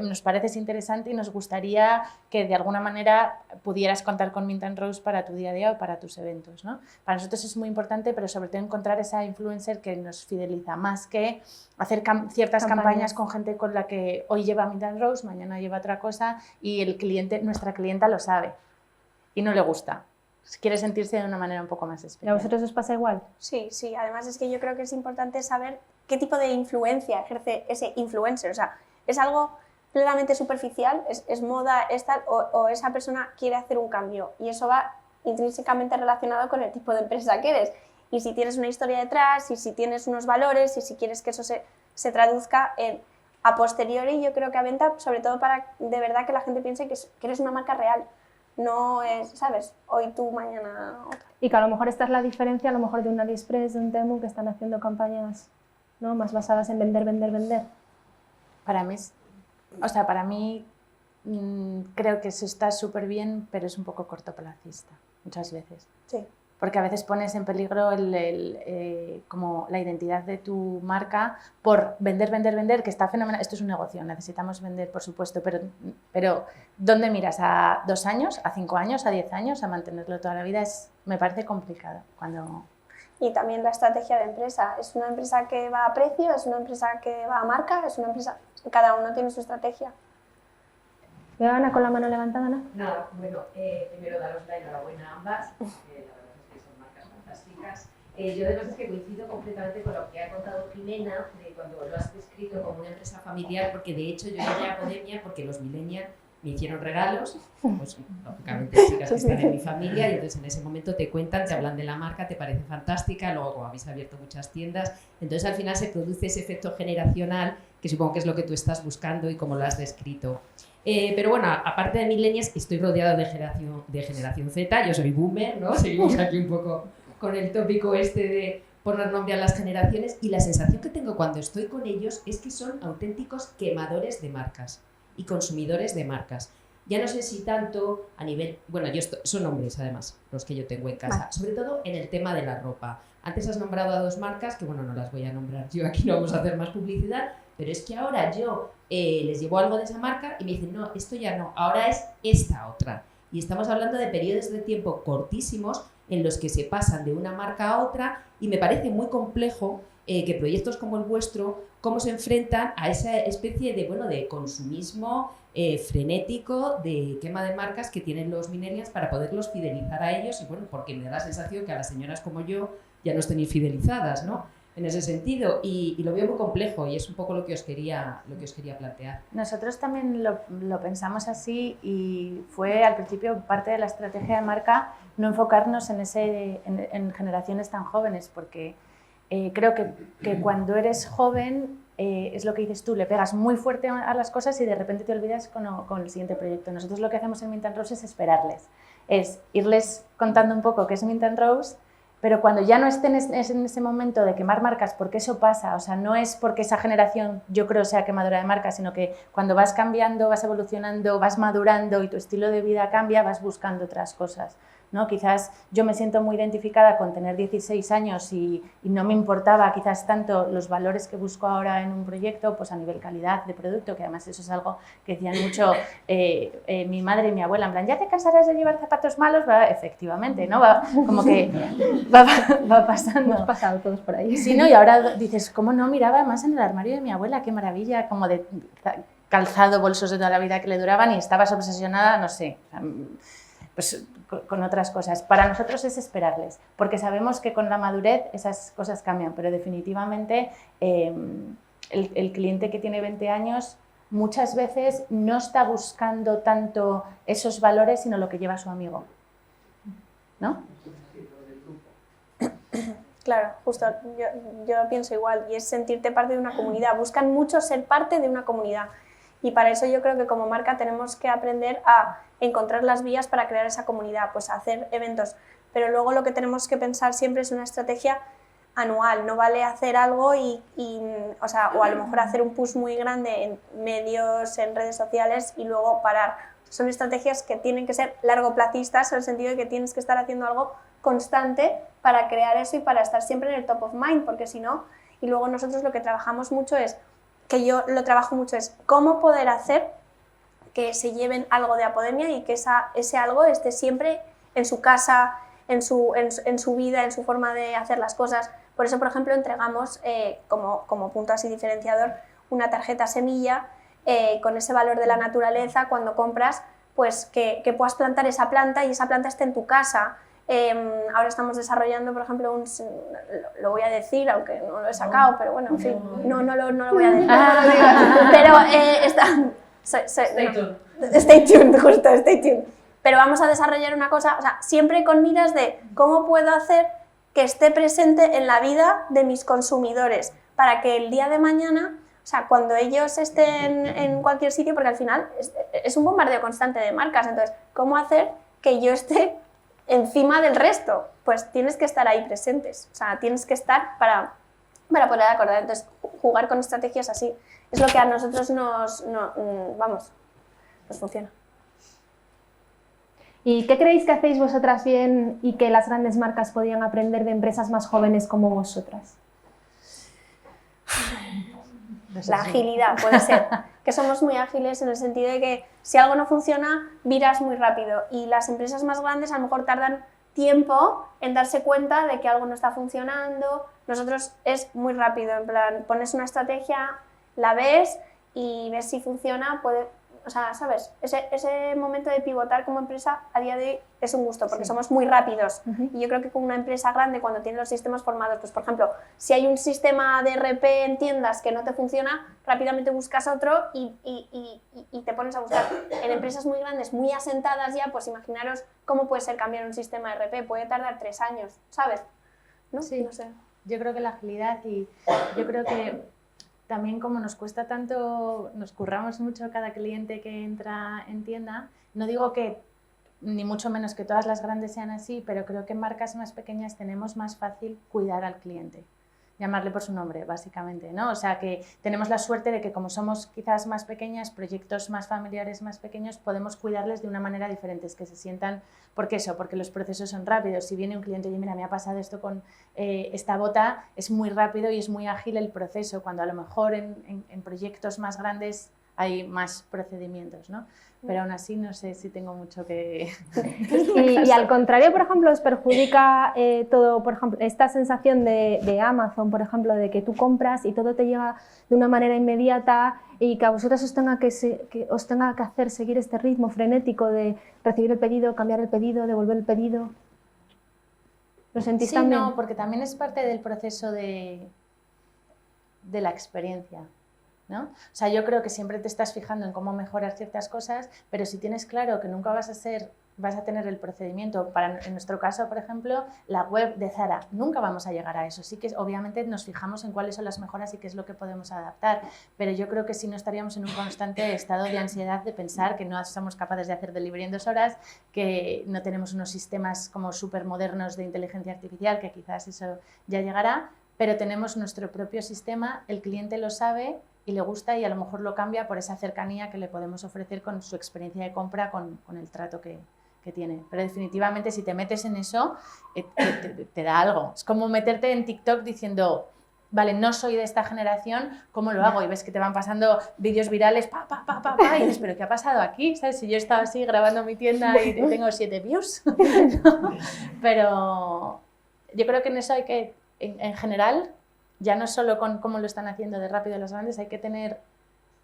nos parece interesante y nos gustaría que de alguna manera pudieras contar con Mint & Rose para tu día a día o para tus eventos, ¿no? Para nosotros es muy importante, pero sobre todo encontrar esa influencer que nos fideliza, más que hacer ciertas campañas con gente con la que hoy lleva Mint & Rose, mañana lleva otra cosa y nuestra clienta lo sabe y no le gusta. Quiere sentirse de una manera un poco más especial. ¿Y a vosotros os pasa igual? Sí, además es que yo creo que es importante saber qué tipo de influencia ejerce ese influencer. O sea, ¿es algo plenamente superficial? ¿Es moda o esa persona quiere hacer un cambio? Y eso va intrínsecamente relacionado con el tipo de empresa que eres. Y si tienes una historia detrás, y si tienes unos valores, y si quieres que eso se traduzca a posteriori, yo creo que a venta, sobre todo para de verdad que la gente piense que eres una marca real. No es, ¿sabes? Hoy tú, mañana otra. Y que a lo mejor esta es la diferencia, a lo mejor de un AliExpress, de un Temu, que están haciendo campañas, ¿no?, más basadas en vender. Para mí, creo que eso está súper bien, pero es un poco cortoplacista, muchas veces. Sí. Porque a veces pones en peligro como la identidad de tu marca por vender, que está fenomenal. Esto es un negocio, necesitamos vender, por supuesto, pero ¿dónde miras? ¿A 2 años, a 5 años, a 10 años? A mantenerlo toda la vida me parece complicado. Y también la estrategia de empresa. ¿Es una empresa que va a precio? ¿Es una empresa que va a marca? ¿Es una empresa...? Cada uno tiene su estrategia. Veo a Ana con la mano levantada, ¿no? Nada, bueno, primero daros la enhorabuena a ambas. La verdad es que son marcas fantásticas. Yo además es que coincido completamente con lo que ha contado Jimena, de cuando lo has descrito como una empresa familiar, porque de hecho yo llegué a Podemia porque los millennials me hicieron regalos, pues lógicamente chicas que están en mi familia, y entonces en ese momento te cuentan, te hablan de la marca, te parece fantástica, luego habéis abierto muchas tiendas, entonces al final se produce ese efecto generacional que supongo que es lo que tú estás buscando y como lo has descrito. Pero bueno, aparte de millennials, estoy rodeada de generación Z, yo soy boomer, ¿no? Seguimos aquí un poco con el tópico de poner nombre a las generaciones, y la sensación que tengo cuando estoy con ellos es que son auténticos quemadores de marcas y consumidores de marcas. Ya no sé si tanto a nivel... Bueno, son hombres además, los que yo tengo en casa, sobre todo en el tema de la ropa. Antes has nombrado a 2 marcas, que bueno, no las voy a nombrar yo, aquí no vamos a hacer más publicidad, pero es que ahora yo les llevo algo de esa marca y me dicen, no, esto ya no, ahora es esta otra. Y estamos hablando de periodos de tiempo cortísimos en los que se pasan de una marca a otra, y me parece muy complejo que proyectos como el vuestro, cómo se enfrentan a esa especie de consumismo frenético, de quema de marcas que tienen los millennials para poderlos fidelizar a ellos, y bueno, porque me da la sensación que a las señoras como yo ya no estén fidelizadas, ¿no? En ese sentido, y lo veo muy complejo, y es un poco lo que os quería plantear. Nosotros también lo pensamos así, y fue al principio parte de la estrategia de marca no enfocarnos en generaciones tan jóvenes, porque creo que cuando eres joven es lo que dices tú, le pegas muy fuerte a las cosas y de repente te olvidas con el siguiente proyecto. Nosotros lo que hacemos en Mint & Rose es esperarles, es irles contando un poco qué es Mint & Rose, pero cuando ya no estén en ese momento de quemar marcas, porque eso pasa, o sea, no es porque esa generación, yo creo, sea quemadora de marcas, sino que cuando vas cambiando, vas evolucionando, vas madurando y tu estilo de vida cambia, vas buscando otras cosas, ¿no? Quizás yo me siento muy identificada con tener 16 años y no me importaba quizás tanto los valores que busco ahora en un proyecto, pues a nivel calidad de producto, que además eso es algo que decían mucho mi madre y mi abuela, en plan, ¿ya te cansarás de llevar zapatos malos? Efectivamente, ¿no? Como que va pasando. Hemos pasado todos por ahí. Sí, ¿no? Y ahora dices, ¿cómo no miraba más en el armario de mi abuela? Qué maravilla, como de calzado, bolsos de toda la vida que le duraban y estabas obsesionada, no sé, pues con otras cosas. Para nosotros es esperarles, porque sabemos que con la madurez esas cosas cambian, pero definitivamente el cliente que tiene 20 años muchas veces no está buscando tanto esos valores, sino lo que lleva su amigo, ¿no? Claro, justo, yo pienso igual, y es sentirte parte de una comunidad. Buscan mucho ser parte de una comunidad. Y para eso yo creo que como marca tenemos que aprender a encontrar las vías para crear esa comunidad, pues hacer eventos. Pero luego lo que tenemos que pensar siempre es una estrategia anual. No vale hacer algo o a lo mejor hacer un push muy grande en medios, en redes sociales y luego parar. Son estrategias que tienen que ser largoplacistas, en el sentido de que tienes que estar haciendo algo constante para crear eso y para estar siempre en el top of mind, porque si no, y luego nosotros lo que trabajamos mucho es, que yo lo trabajo mucho, es cómo poder hacer que se lleven algo de Apodemia y que ese algo esté siempre en su casa, en su vida, en su forma de hacer las cosas. Por eso, por ejemplo, entregamos como punto así diferenciador una tarjeta semilla con ese valor de la naturaleza. Cuando compras, pues que puedas plantar esa planta y esa planta esté en tu casa. Ahora estamos desarrollando, por ejemplo, lo voy a decir, aunque no lo he sacado, pero bueno, en fin, no lo voy a decir. Pero stay tuned, justo, stay tuned. Pero vamos a desarrollar una cosa, o sea, siempre con miras de cómo puedo hacer que esté presente en la vida de mis consumidores, para que el día de mañana, o sea, cuando ellos estén en cualquier sitio, porque al final es un bombardeo constante de marcas, entonces, ¿cómo hacer que yo esté encima del resto? Pues tienes que estar ahí presentes, o sea, tienes que estar para poder acordar. Entonces, jugar con estrategias así es lo que a nosotros nos funciona. ¿Y qué creéis que hacéis vosotras bien y que las grandes marcas podían aprender de empresas más jóvenes como vosotras? La agilidad, puede ser. Que somos muy ágiles en el sentido de que si algo no funciona, viras muy rápido. Y las empresas más grandes a lo mejor tardan tiempo en darse cuenta de que algo no está funcionando. Nosotros es muy rápido, en plan, pones una estrategia, la ves y ves si funciona, o sea, ¿sabes? Ese momento de pivotar como empresa a día de hoy es un gusto, porque somos muy rápidos. Y yo creo que con una empresa grande, cuando tiene los sistemas formados, pues por ejemplo, si hay un sistema de RP en tiendas que no te funciona, rápidamente buscas otro y te pones a buscar. En empresas muy grandes, muy asentadas ya, pues imaginaros cómo puede ser cambiar un sistema de RP, puede tardar 3 años, ¿sabes? ¿No? Sí, no sé. Yo creo que la agilidad, y yo creo que también como nos cuesta tanto, nos curramos mucho cada cliente que entra en tienda, no digo que ni mucho menos que todas las grandes sean así, pero creo que en marcas más pequeñas tenemos más fácil cuidar al cliente, llamarle por su nombre, básicamente, ¿no? O sea, que tenemos la suerte de que como somos quizás más pequeñas, proyectos más familiares, más pequeños, podemos cuidarles de una manera diferente, es que se sientan, ¿por qué eso? Porque los procesos son rápidos. Si viene un cliente y mira, me ha pasado esto con esta bota, es muy rápido y es muy ágil el proceso, cuando a lo mejor en proyectos más grandes hay más procedimientos, ¿no? Pero aún así no sé si tengo mucho que... Y al contrario, por ejemplo, os perjudica todo, por ejemplo, esta sensación de Amazon, por ejemplo, de que tú compras y todo te llega de una manera inmediata y que a vosotros os tenga que hacer seguir este ritmo frenético de recibir el pedido, cambiar el pedido, devolver el pedido. ¿Lo sentís también? No, porque también es parte del proceso de la experiencia, ¿no? O sea, yo creo que siempre te estás fijando en cómo mejorar ciertas cosas, pero si tienes claro que nunca vas a ser vas a tener el procedimiento. En nuestro caso, por ejemplo, la web de Zara, nunca vamos a llegar a eso. Sí que obviamente nos fijamos en cuáles son las mejoras y qué es lo que podemos adaptar, pero yo creo que si no estaríamos en un constante estado de ansiedad de pensar que no somos capaces de hacer delivery en 2 horas, que no tenemos unos sistemas como súper modernos de inteligencia artificial, que quizás eso ya llegará, pero tenemos nuestro propio sistema, el cliente lo sabe y le gusta y a lo mejor lo cambia por esa cercanía que le podemos ofrecer con su experiencia de compra, con el trato que tiene. Pero definitivamente si te metes en eso, te da algo. Es como meterte en TikTok diciendo, vale, no soy de esta generación, ¿cómo lo hago? Y ves que te van pasando vídeos virales, y dices, ¿pero qué ha pasado aquí? ¿Sabes? Si yo estaba así grabando mi tienda y tengo 7 views. ¿No? Pero yo creo que en eso hay que, en general, ya no solo con cómo lo están haciendo de rápido los grandes, hay que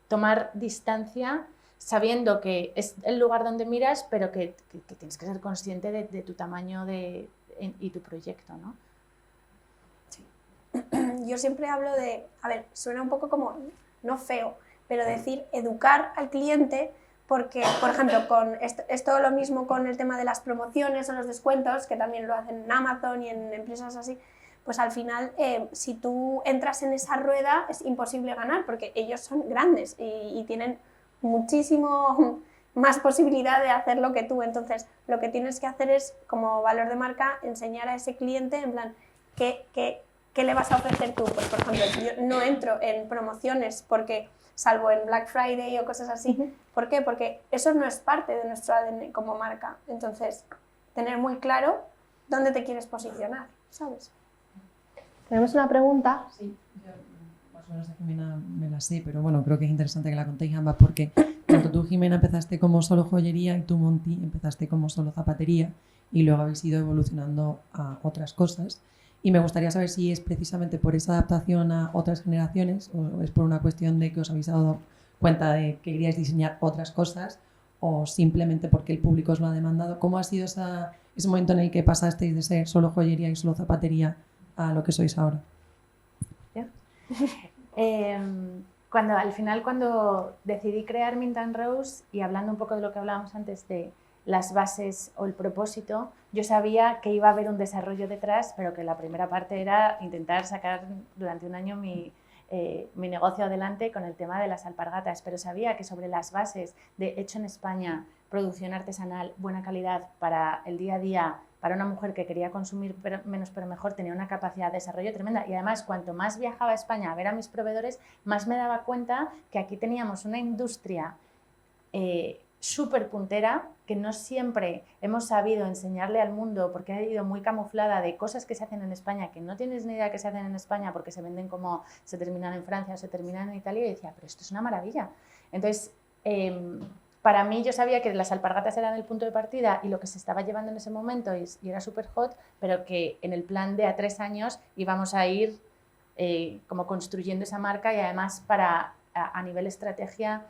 tomar distancia sabiendo que es el lugar donde miras, pero que tienes que ser consciente de tu tamaño y tu proyecto, ¿no? Sí. Yo siempre hablo de, a ver, suena un poco como, no feo, pero decir educar al cliente, porque, por ejemplo, es todo lo mismo con el tema de las promociones o los descuentos, que también lo hacen en Amazon y en empresas así, pues al final, si tú entras en esa rueda, es imposible ganar, porque ellos son grandes y tienen muchísimo más posibilidad de hacerlo que tú. Entonces, lo que tienes que hacer es, como valor de marca, enseñar a ese cliente, en plan, ¿qué le vas a ofrecer tú? Pues, por ejemplo, yo no entro en promociones porque, salvo en Black Friday o cosas así. ¿Por qué? Porque eso no es parte de nuestro ADN como marca. Entonces, tener muy claro dónde te quieres posicionar, ¿sabes? Tenemos una pregunta. Sí, yo más o menos de Jimena me la sé, pero bueno, creo que es interesante que la contéis ambas porque tanto tú, Jimena, empezaste como solo joyería y tú, Monty, empezaste como solo zapatería y luego habéis ido evolucionando a otras cosas. Y me gustaría saber si es precisamente por esa adaptación a otras generaciones o es por una cuestión de que os habéis dado cuenta de que queríais diseñar otras cosas o simplemente porque el público os lo ha demandado. ¿Cómo ha sido ese momento en el que pasasteis de ser solo joyería y solo zapatería a lo que sois ahora? ¿Ya? Cuando decidí crear Mint & Rose, y hablando un poco de lo que hablábamos antes de las bases o el propósito, yo sabía que iba a haber un desarrollo detrás, pero que la primera parte era intentar sacar durante un año mi negocio adelante con el tema de las alpargatas, pero sabía que sobre las bases de hecho en España, producción artesanal, buena calidad para el día a día, para una mujer que quería consumir menos pero mejor, tenía una capacidad de desarrollo tremenda. Y además, cuanto más viajaba a España a ver a mis proveedores, más me daba cuenta que aquí teníamos una industria súper puntera, que no siempre hemos sabido enseñarle al mundo, porque ha ido muy camuflada de cosas que se hacen en España, que no tienes ni idea que se hacen en España porque se venden como se terminan en Francia o se terminan en Italia, y decía, pero esto es una maravilla. Entonces, para mí yo sabía que las alpargatas eran el punto de partida y lo que se estaba llevando en ese momento y era súper hot, pero que en el plan de a 3 años íbamos a ir como construyendo esa marca, y además a nivel estrategia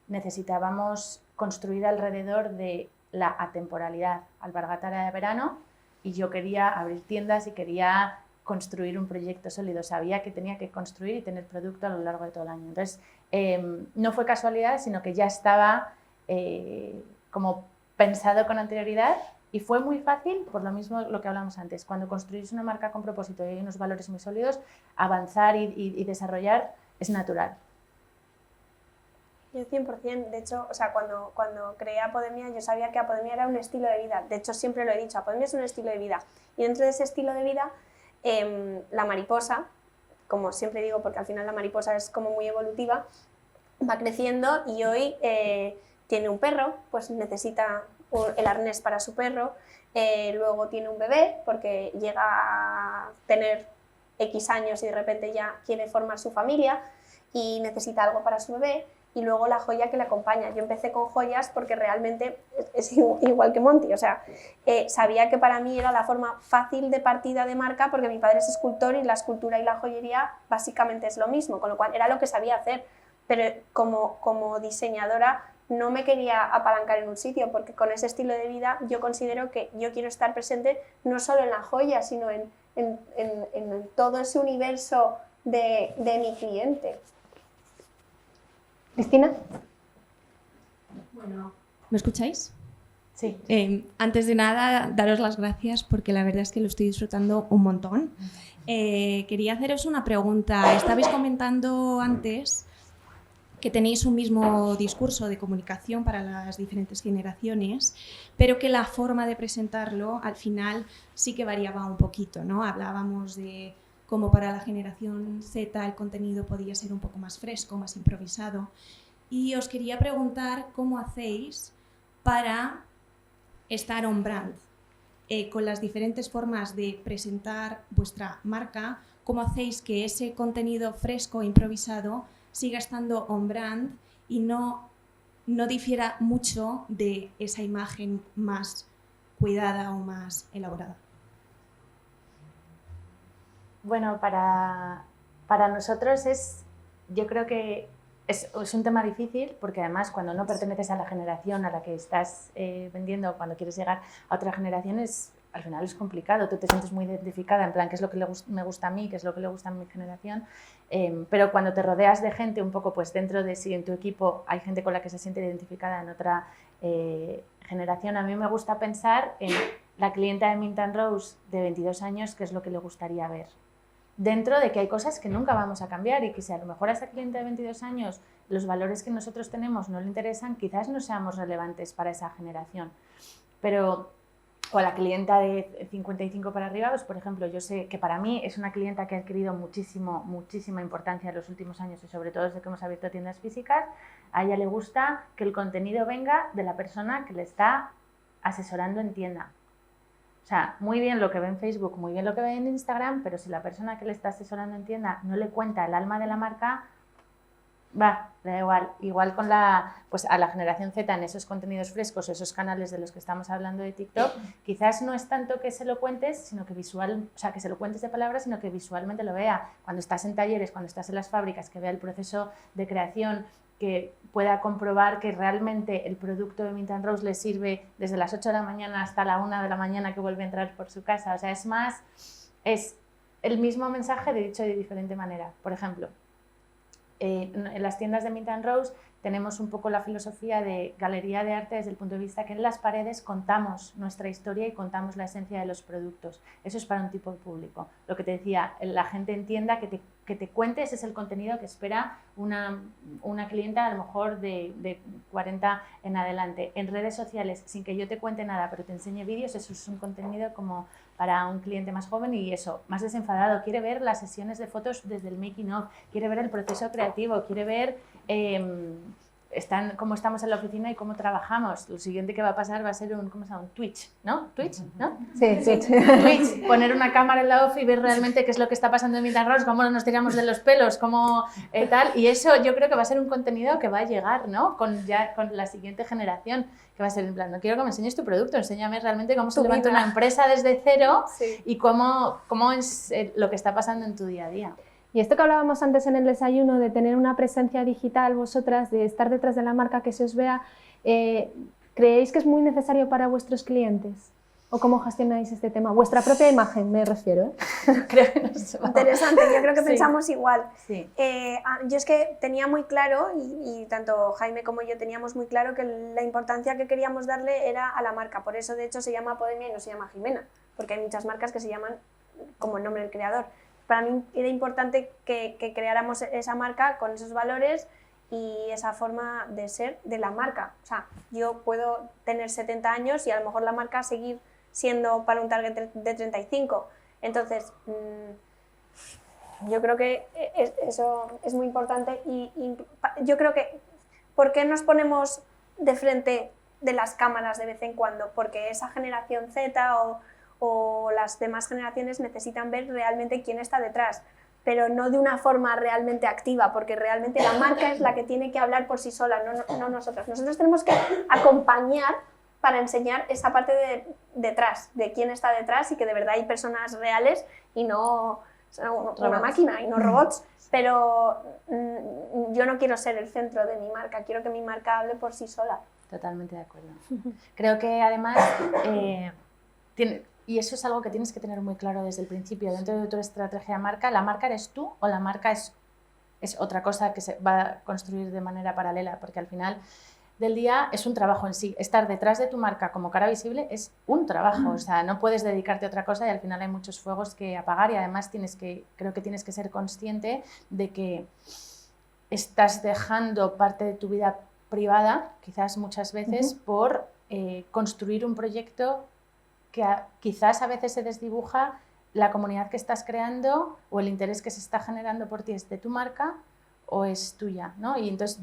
necesitábamos construir alrededor de la atemporalidad. Alpargata era de verano y yo quería abrir tiendas y quería construir un proyecto sólido. Sabía que tenía que construir y tener producto a lo largo de todo el año. Entonces, no fue casualidad, sino que ya estaba como pensado con anterioridad, y fue muy fácil, por lo mismo lo que hablamos antes, cuando construís una marca con propósito y hay unos valores muy sólidos, avanzar y desarrollar es natural. Yo 100%, de hecho, o sea, cuando creé Apodemia, yo sabía que Apodemia era un estilo de vida. De hecho, siempre lo he dicho, Apodemia es un estilo de vida. Y dentro de ese estilo de vida, la mariposa, como siempre digo, porque al final la mariposa es como muy evolutiva, va creciendo y hoy tiene un perro, pues necesita el arnés para su perro, luego tiene un bebé porque llega a tener X años y de repente ya quiere formar su familia y necesita algo para su bebé, y luego la joya que le acompaña. Yo empecé con joyas porque realmente es igual que Monty, o sea, sabía que para mí era la forma fácil de partida de marca, porque mi padre es escultor y la escultura y la joyería básicamente es lo mismo, con lo cual era lo que sabía hacer, pero como diseñadora no me quería apalancar en un sitio, porque con ese estilo de vida yo considero que yo quiero estar presente no solo en la joya, sino en todo ese universo de mi cliente. Cristina. Bueno, ¿me escucháis? Sí. Antes de nada, daros las gracias porque la verdad es que lo estoy disfrutando un montón. Quería haceros una pregunta. Estabais comentando antes que tenéis un mismo discurso de comunicación para las diferentes generaciones, pero que la forma de presentarlo al final sí que variaba un poquito, ¿no? Hablábamos de cómo para la generación Z el contenido podía ser un poco más fresco, más improvisado. Y os quería preguntar cómo hacéis para estar on brand, con las diferentes formas de presentar vuestra marca, cómo hacéis que ese contenido fresco e improvisado siga estando on brand y no difiera mucho de esa imagen más cuidada o más elaborada. Bueno, para nosotros yo creo que es un tema difícil porque además cuando no perteneces a la generación a la que estás vendiendo, cuando quieres llegar a otra generación, al final es complicado. Tú te sientes muy identificada en plan qué es lo que me gusta a mí, qué es lo que le gusta a mi generación, pero cuando te rodeas de gente un poco, pues dentro de si en tu equipo hay gente con la que se siente identificada en otra generación, a mí me gusta pensar en la clienta de Mint & Rose de 22 años, qué es lo que le gustaría ver. Dentro de que hay cosas que nunca vamos a cambiar y que si a lo mejor a esta cliente de 22 años los valores que nosotros tenemos no le interesan, quizás no seamos relevantes para esa generación. Pero, o a la clienta de 55 para arriba, pues por ejemplo, yo sé que para mí es una clienta que ha adquirido muchísima importancia en los últimos años y sobre todo desde que hemos abierto tiendas físicas. A ella le gusta que el contenido venga de la persona que le está asesorando en tienda. O sea, muy bien lo que ve en Facebook, muy bien lo que ve en Instagram, pero si la persona que le está asesorando en tienda no le cuenta el alma de la marca, da igual. Igual con pues a la generación Z en esos contenidos frescos, esos canales de los que estamos hablando de TikTok, quizás no es tanto que se lo cuentes, sino que que se lo cuentes de palabras, sino que visualmente lo vea. Cuando estás en talleres, cuando estás en las fábricas, que vea el proceso de creación, que pueda comprobar que realmente el producto de Mint & Rose le sirve desde las 8 de la mañana hasta la 1 de la mañana que vuelve a entrar por su casa. O sea, es el mismo mensaje dicho de diferente manera. Por ejemplo, en las tiendas de Mint & Rose tenemos un poco la filosofía de galería de arte desde el punto de vista que en las paredes contamos nuestra historia y contamos la esencia de los productos. Eso es para un tipo de público. Lo que te decía, la gente entienda que te cuentes es el contenido que espera una clienta a lo mejor de 40 en adelante. En redes sociales, sin que yo te cuente nada, pero te enseñe vídeos, eso es un contenido como para un cliente más joven y eso, más desenfadado. Quiere ver las sesiones de fotos desde el making of, quiere ver el proceso creativo, quiere ver cómo estamos en la oficina y cómo trabajamos. Lo siguiente que va a pasar va a ser un Twitch, ¿no? ¿Twitch? ¿No? Sí, Twitch. Twitch, poner una cámara en la off y ver realmente qué es lo que está pasando en Mint & Rose, cómo nos tiramos de los pelos, cómo tal. Y eso yo creo que va a ser un contenido que va a llegar, ¿no? Con la siguiente generación, que va a ser en plan, no quiero que me enseñes tu producto, enséñame realmente cómo se levanta una empresa desde cero y cómo es lo que está pasando en tu día a día. Y esto que hablábamos antes en el desayuno, de tener una presencia digital vosotras, de estar detrás de la marca, que se os vea, ¿creéis que es muy necesario para vuestros clientes? ¿O cómo gestionáis este tema? Vuestra propia imagen, me refiero. Creo que interesante, yo creo que pensamos igual. Sí. Yo es que tenía muy claro, y tanto Jaime como yo teníamos muy claro que la importancia que queríamos darle era a la marca. Por eso, de hecho, se llama Podemia y no se llama Jimena, porque hay muchas marcas que se llaman como el nombre del creador. Para mí era importante que creáramos esa marca con esos valores y esa forma de ser de la marca. O sea, yo puedo tener 70 años y a lo mejor la marca seguir siendo para un target de 35. Entonces, yo creo que eso es muy importante y yo creo que ¿por qué nos ponemos de frente de las cámaras de vez en cuando? Porque esa generación Z o las demás generaciones necesitan ver realmente quién está detrás, pero no de una forma realmente activa, porque realmente la marca es la que tiene que hablar por sí sola, no nosotros. Nosotros tenemos que acompañar para enseñar esa parte de detrás, de quién está detrás y que de verdad hay personas reales y no una máquina y no robots. Pero yo no quiero ser el centro de mi marca, quiero que mi marca hable por sí sola. Totalmente de acuerdo. Creo que además y eso es algo que tienes que tener muy claro desde el principio. Dentro de tu estrategia de marca, ¿la marca eres tú o la marca es otra cosa que se va a construir de manera paralela? Porque al final del día es un trabajo en sí. Estar detrás de tu marca como cara visible es un trabajo, o sea, no puedes dedicarte a otra cosa y al final hay muchos fuegos que apagar y además creo que tienes que ser consciente de que estás dejando parte de tu vida privada, quizás muchas veces, por construir un proyecto que quizás a veces se desdibuja la comunidad que estás creando o el interés que se está generando por ti es de tu marca o es tuya, ¿no? Y entonces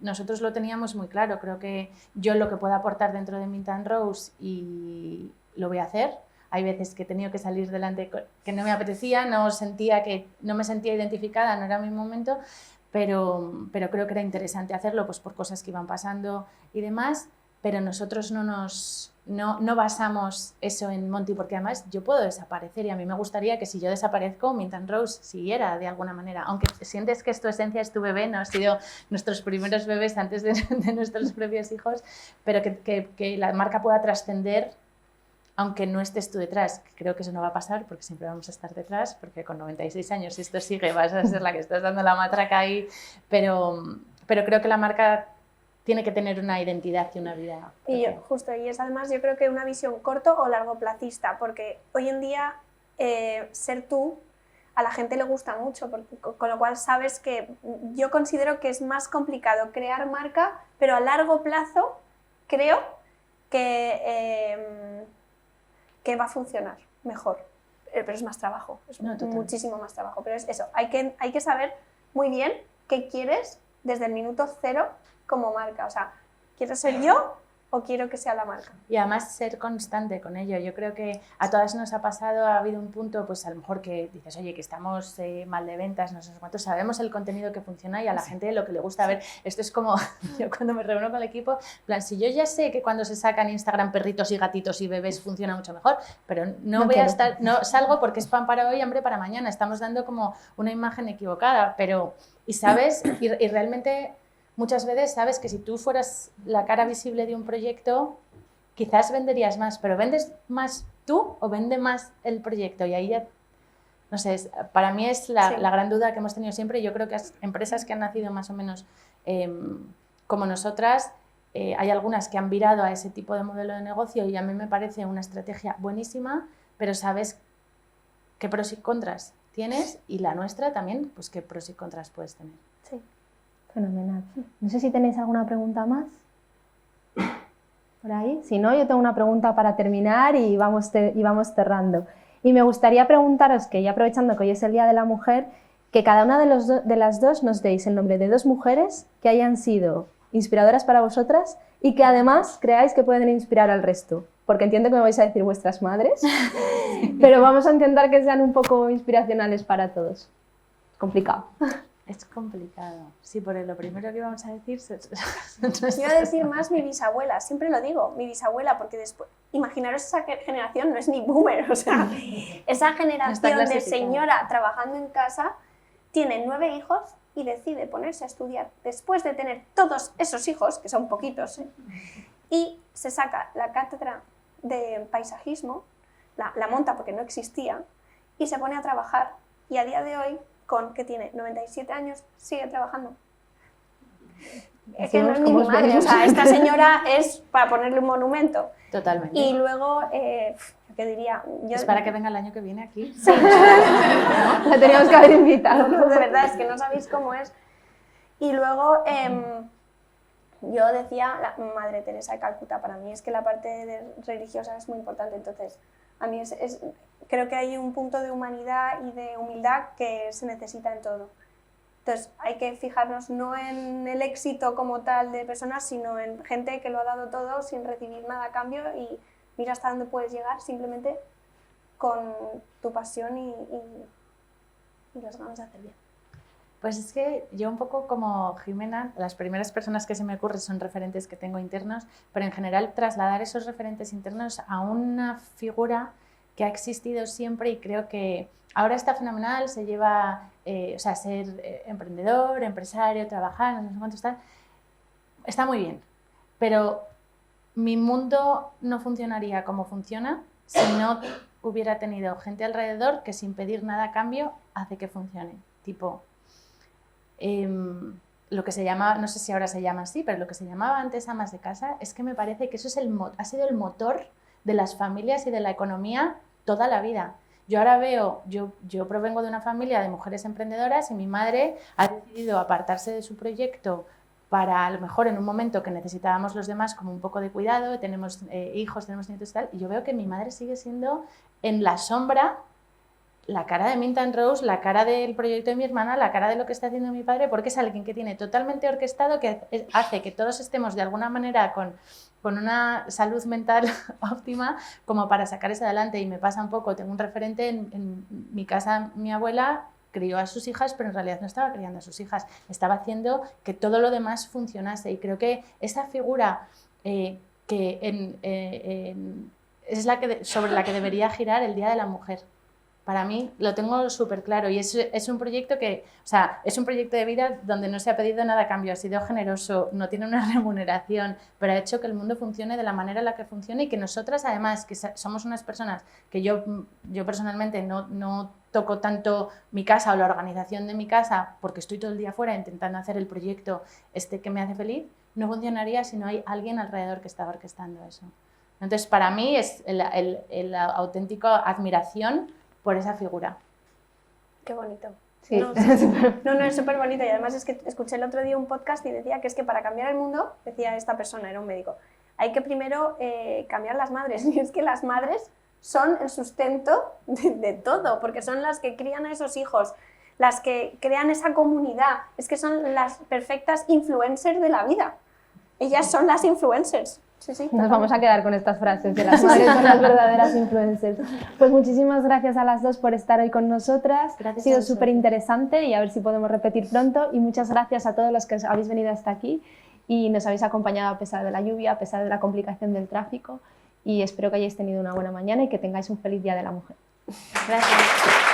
nosotros lo teníamos muy claro, creo que yo lo que puedo aportar dentro de Mint & Rose y lo voy a hacer. Hay veces que he tenido que salir delante que no me apetecía, no me sentía identificada, no era mi momento, pero creo que era interesante hacerlo pues por cosas que iban pasando y demás, pero nosotros no basamos eso en Monty, porque además yo puedo desaparecer y a mí me gustaría que si yo desaparezco, Mint & Rose siguiera de alguna manera, aunque sientes que es tu esencia, es tu bebé, no ha sido nuestros primeros bebés antes de nuestros propios hijos, pero que la marca pueda trascender aunque no estés tú detrás. Creo que eso no va a pasar porque siempre vamos a estar detrás, porque con 96 años, si esto sigue, vas a ser la que estás dando la matraca ahí, pero creo que la marca tiene que tener una identidad y una vida. Y es además yo creo que una visión corto o largoplacista, porque hoy en día ser tú a la gente le gusta mucho, con lo cual sabes que yo considero que es más complicado crear marca, pero a largo plazo creo que va a funcionar mejor, pero es más trabajo, es muchísimo más trabajo, pero es eso, hay que saber muy bien qué quieres desde el minuto cero como marca, o sea, ¿quiero ser yo o quiero que sea la marca? Y además ser constante con ello. Yo creo que a todas nos ha pasado, ha habido un punto, pues a lo mejor que dices, oye, que estamos mal de ventas, no sé cuánto, sabemos el contenido que funciona y a la gente lo que le gusta ver. Esto es como, yo cuando me reúno con el equipo, en plan, si yo ya sé que cuando se sacan Instagram perritos y gatitos y bebés funciona mucho mejor, pero no salgo porque es pan para hoy, hambre para mañana. Estamos dando como una imagen equivocada, y sabes, y realmente muchas veces sabes que si tú fueras la cara visible de un proyecto, quizás venderías más, pero ¿vendes más tú o vende más el proyecto? Y ahí ya, no sé, para mí es la gran duda que hemos tenido siempre. Yo creo que las empresas que han nacido más o menos como nosotras, hay algunas que han virado a ese tipo de modelo de negocio y a mí me parece una estrategia buenísima, pero sabes qué pros y contras tienes y la nuestra también, pues qué pros y contras puedes tener. Sí. Fenomenal. No sé si tenéis alguna pregunta más por ahí. Si no, yo tengo una pregunta para terminar y vamos cerrando. Y me gustaría preguntaros, que ya aprovechando que hoy es el Día de la Mujer, que cada una de las dos nos deis el nombre de 2 mujeres que hayan sido inspiradoras para vosotras y que además creáis que pueden inspirar al resto. Porque entiendo que me vais a decir vuestras madres, pero vamos a intentar que sean un poco inspiracionales para todos. Complicado. Es complicado. Sí, por lo primero que íbamos a decir... Iba a decir más mi bisabuela, siempre lo digo, mi bisabuela, porque después, imaginaros esa generación, no es ni boomer, o sea, esa generación de señora trabajando en casa, tiene 9 hijos y decide ponerse a estudiar después de tener todos esos hijos, que son poquitos, y se saca la cátedra de paisajismo, la monta porque no existía, y se pone a trabajar, y a día de hoy, que tiene 97 años, sigue trabajando. Es que no es ni mi madre, o sea, esta señora es para ponerle un monumento. Totalmente. Y luego, ¿qué diría? Es para que venga el año que viene aquí. Sí. La teníamos que haber invitado. No, de verdad, es que no sabéis cómo es. Y luego, yo decía, la Madre Teresa de Calcuta, para mí es que la parte religiosa es muy importante, entonces, a mí creo que hay un punto de humanidad y de humildad que se necesita en todo. Entonces, hay que fijarnos no en el éxito como tal de personas, sino en gente que lo ha dado todo sin recibir nada a cambio y mira hasta dónde puedes llegar simplemente con tu pasión y las ganas de hacer bien. Pues es que yo un poco como Jimena, las primeras personas que se me ocurren son referentes que tengo internos, pero en general trasladar esos referentes internos a una figura que ha existido siempre y creo que ahora está fenomenal, se lleva, ser emprendedor, empresario, trabajar, no sé cuánto está muy bien, pero mi mundo no funcionaría como funciona si no hubiera tenido gente alrededor que sin pedir nada a cambio hace que funcione, tipo... lo que se llama, no sé si ahora se llama así, pero lo que se llamaba antes amas de casa, es que me parece que eso es ha sido el motor de las familias y de la economía toda la vida. Yo ahora veo, yo provengo de una familia de mujeres emprendedoras y mi madre ha decidido apartarse de su proyecto para a lo mejor en un momento que necesitábamos los demás como un poco de cuidado, tenemos hijos, tenemos nietos y tal, y yo veo que mi madre sigue siendo en la sombra la cara de Mint and Rose, la cara del proyecto de mi hermana, la cara de lo que está haciendo mi padre, porque es alguien que tiene totalmente orquestado, que hace que todos estemos de alguna manera con una salud mental óptima como para sacar eso adelante. Y me pasa un poco, tengo un referente en mi casa, mi abuela crió a sus hijas, pero en realidad no estaba criando a sus hijas, estaba haciendo que todo lo demás funcionase. Y creo que esa figura es sobre la que debería girar el Día de la Mujer. Para mí lo tengo súper claro y es un proyecto es un proyecto de vida donde no se ha pedido nada a cambio, ha sido generoso, no tiene una remuneración, pero ha hecho que el mundo funcione de la manera en la que funcione y que nosotras además, que somos unas personas que yo personalmente no toco tanto mi casa o la organización de mi casa porque estoy todo el día fuera intentando hacer el proyecto que me hace feliz, no funcionaría si no hay alguien alrededor que está orquestando eso. Entonces para mí es el auténtico admiración por esa figura. Qué bonito. Sí. No, es súper bonito y además es que escuché el otro día un podcast y decía que es que para cambiar el mundo, decía esta persona, era un médico, hay que primero cambiar las madres y es que las madres son el sustento de todo porque son las que crían a esos hijos, las que crean esa comunidad, es que son las perfectas influencers de la vida, ellas son las influencers. Sí, nos vamos a quedar con estas frases de las madres son las verdaderas influencers. Pues muchísimas gracias a las dos por estar hoy con nosotras. Gracias, ha sido súper interesante y a ver si podemos repetir pronto. Y muchas gracias a todos los que habéis venido hasta aquí y nos habéis acompañado a pesar de la lluvia, a pesar de la complicación del tráfico. Y espero que hayáis tenido una buena mañana y que tengáis un feliz Día de la Mujer. Gracias.